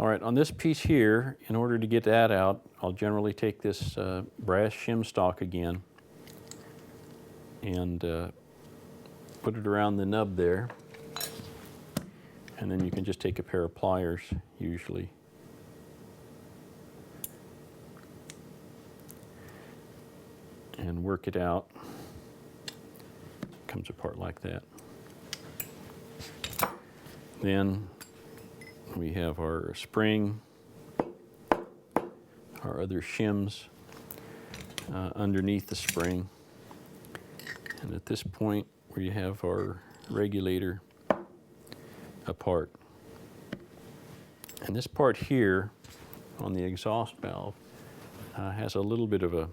All right, on this piece here, in order to get that out, I'll generally take this brass shim stock again and put it around the nub there. And then you can just take a pair of pliers, usually. And work it out. Comes apart like that. Then we have our spring, our other shims underneath the spring. And at this point, we have our regulator apart. And this part here on the exhaust valve has a little bit of a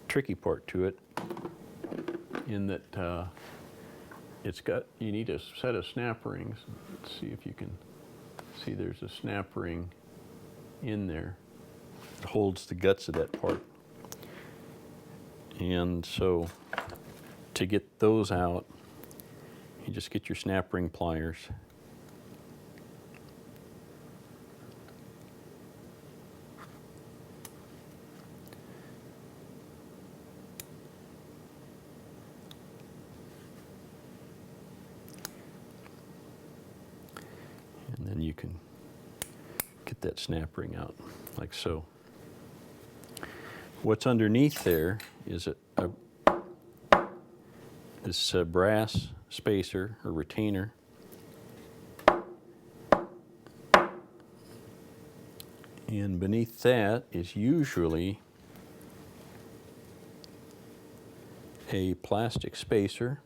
tricky part to it, in that you need a set of snap rings. Let's see if you can see there's a snap ring in there. It holds the guts of that part. And so to get those out, you just get your snap ring pliers. And then you can get that snap ring out like so. What's underneath there is this brass spacer or retainer. And beneath that is usually a plastic spacer,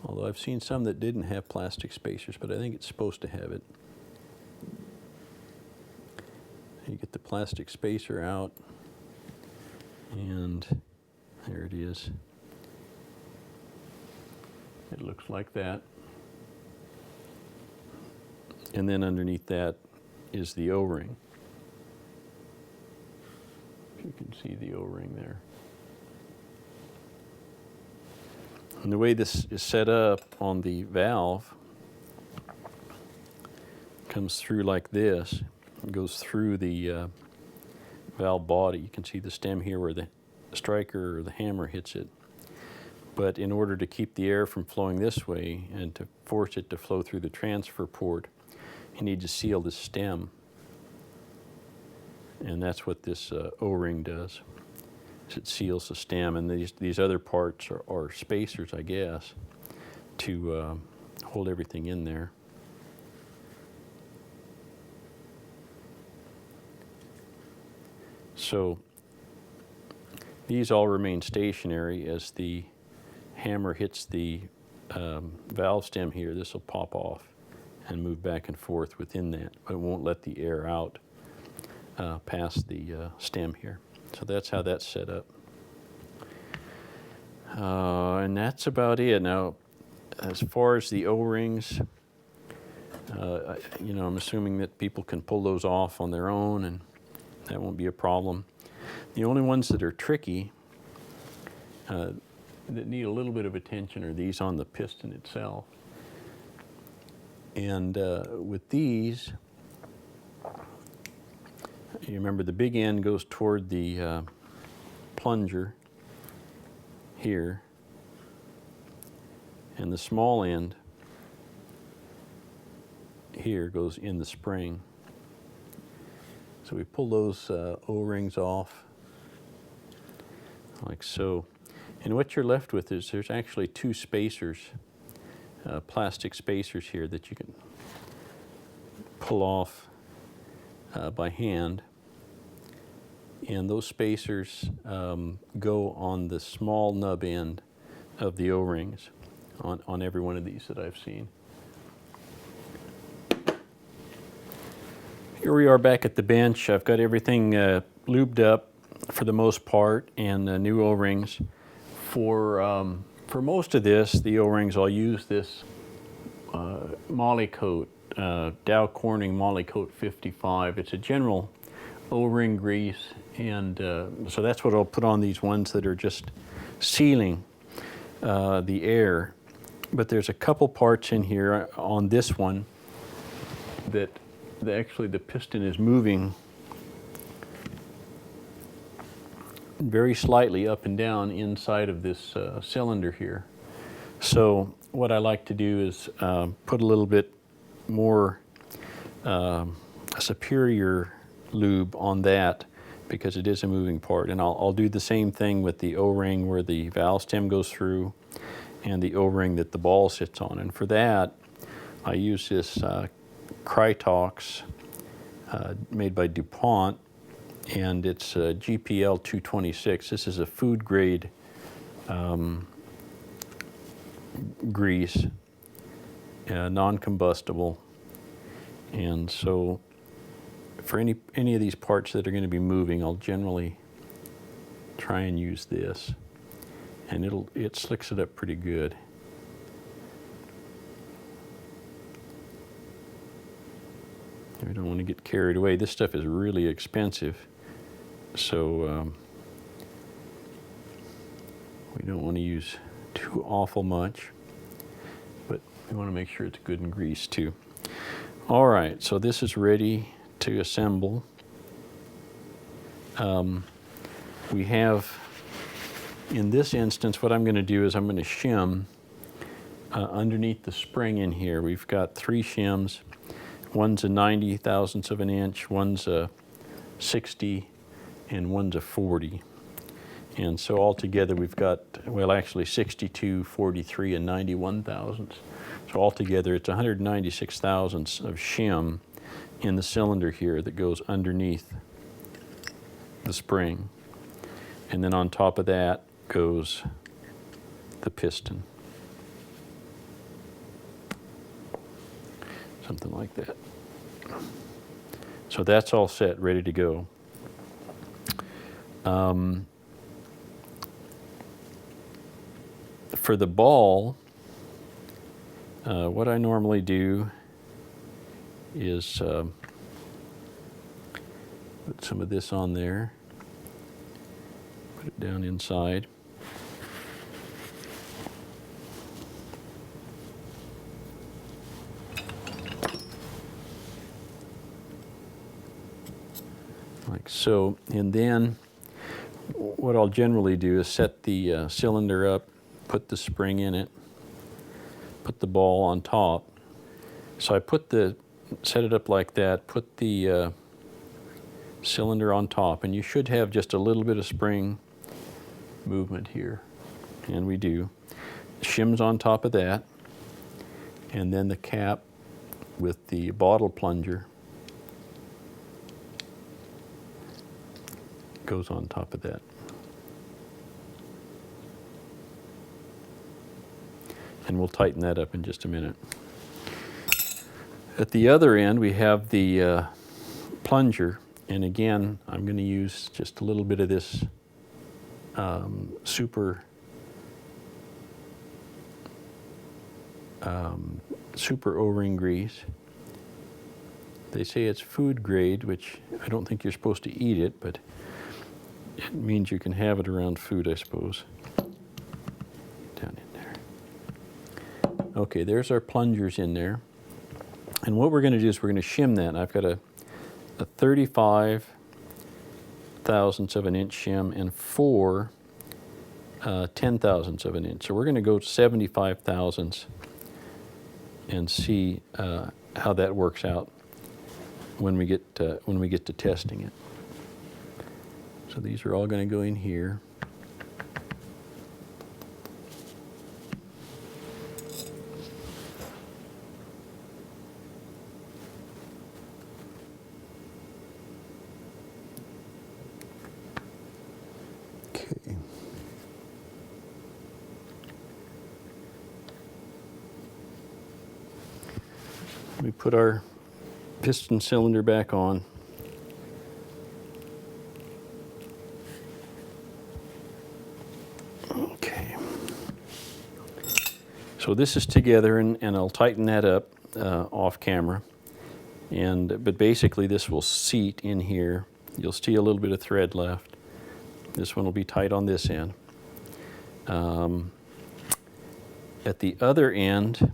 although I've seen some that didn't have plastic spacers, but I think it's supposed to have it. You get the plastic spacer out, and there it is. It looks like that. And then underneath that is the O-ring. You can see the O-ring there. And the way this is set up on the valve comes through like this. It goes through the valve body. You can see the stem here where the striker or the hammer hits it. But in order to keep the air from flowing this way and to force it to flow through the transfer port, you need to seal the stem. And that's what this O-ring does. It seals the stem, and these other parts are spacers, I guess, to hold everything in there. So these all remain stationary. As the hammer hits the valve stem here, this will pop off and move back and forth within that, but it won't let the air out past the stem here. So that's how that's set up. And that's about it. Now, as far as the O-rings, I'm assuming that people can pull those off on their own, and that won't be a problem. The only ones that are tricky, that need a little bit of attention, are these on the piston itself. And with these, you remember the big end goes toward the plunger here, and the small end here goes in the spring. So we pull those O-rings off like so. And what you're left with is there's actually two spacers, plastic spacers here that you can pull off by hand. And those spacers go on the small nub end of the O-rings on every one of these that I've seen. Here we are back at the bench. I've got everything lubed up for the most part, and new O-rings. For most of this, the O-rings, I'll use this Molykote, Dow Corning Molykote 55. It's a general O-ring grease, and so that's what I'll put on these ones that are just sealing the air. But there's a couple parts in here on this one that actually the piston is moving very slightly up and down inside of this cylinder here. So what I like to do is put a little bit more superior lube on that, because it is a moving part. And I'll do the same thing with the O-ring where the valve stem goes through and the O-ring that the ball sits on. And for that, I use this Krytox made by DuPont, and it's GPL 226. This is a food grade grease, non-combustible. And so for any of these parts that are going to be moving, I'll generally try and use this, and it slicks it up pretty good. We don't want to get carried away. This stuff is really expensive, so we don't want to use too awful much, but we want to make sure it's good and greased too. All right, so this is ready to assemble. We have, in this instance, what I'm going to do is I'm going to shim underneath the spring in here. We've got 3 shims. One's a 90 thousandths of an inch, one's a 60, and one's a 40. And so altogether we've got, well, actually 62, 43, and 91 thousandths. So altogether it's 196 thousandths of shim in the cylinder here that goes underneath the spring. And then on top of that goes the piston. Something like that. So that's all set, ready to go. For the ball, what I normally do is put some of this on there, put it down inside. Like so, and then what I'll generally do is set the cylinder up, put the spring in it, put the ball on top. So I set it up like that, put the cylinder on top, and you should have just a little bit of spring movement here, and we do. Shims on top of that, and then the cap with the bottle plunger goes on top of that. And we'll tighten that up in just a minute. At the other end, we have the plunger, and again, I'm going to use just a little bit of this super O-ring grease. They say it's food grade, which I don't think you're supposed to eat it, but it means you can have it around food, I suppose. Down in there. Okay, there's our plungers in there. And what we're going to do is we're going to shim that. I've got a 35 thousandths of an inch shim and 4 10 thousandths of an inch. So we're going to go 75 thousandths and see how that works out when we get to testing it. So these are all going to go in here. Okay. We put our piston cylinder back on. So this is together, and I'll tighten that up off camera. But basically this will seat in here. You'll see a little bit of thread left. This one will be tight on this end. At the other end,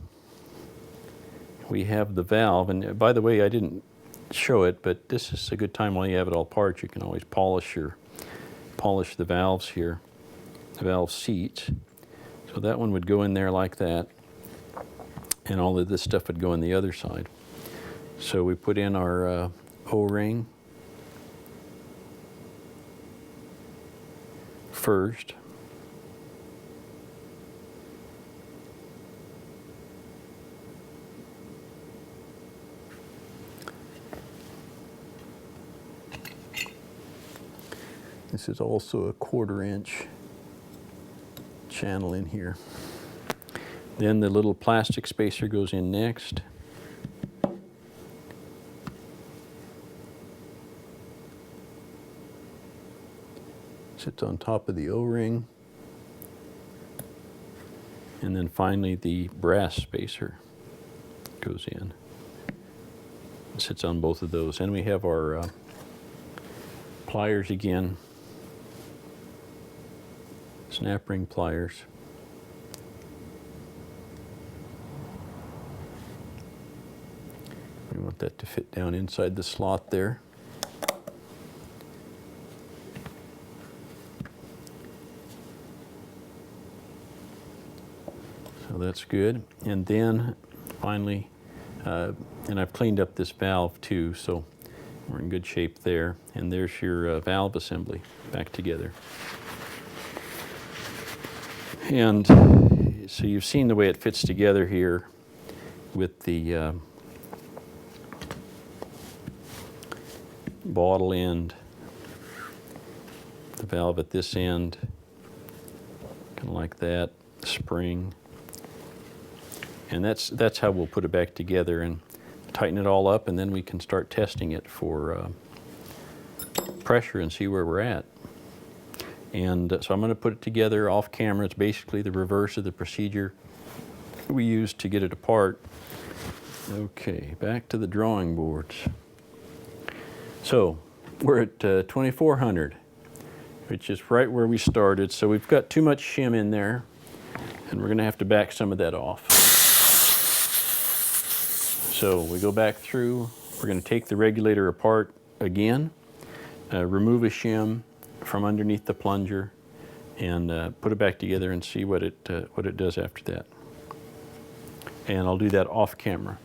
we have the valve. And by the way, I didn't show it, but this is a good time while you have it all apart. You can always polish the valves here, the valve seats. So that one would go in there like that, and all of this stuff would go in the other side. So we put in our O-ring first. This is also a 1/4 inch channel in here. Then the little plastic spacer goes in next. Sits on top of the O-ring. And then finally the brass spacer goes in. It sits on both of those. And we have our pliers again. Snap ring pliers. We want that to fit down inside the slot there. So that's good. And then finally, and I've cleaned up this valve too, so we're in good shape there. And there's your valve assembly back together. And so you've seen the way it fits together here with the bottle end, the valve at this end, kind of like that, spring. And that's how we'll put it back together and tighten it all up, and then we can start testing it for pressure and see where we're at. And so I'm going to put it together off camera. It's basically the reverse of the procedure we used to get it apart. Okay, back to the drawing boards. So we're at 2400, which is right where we started. So we've got too much shim in there, and we're going to have to back some of that off. So we go back through. We're going to take the regulator apart again, remove a shim from underneath the plunger, and put it back together and see what it does after that. And I'll do that off camera.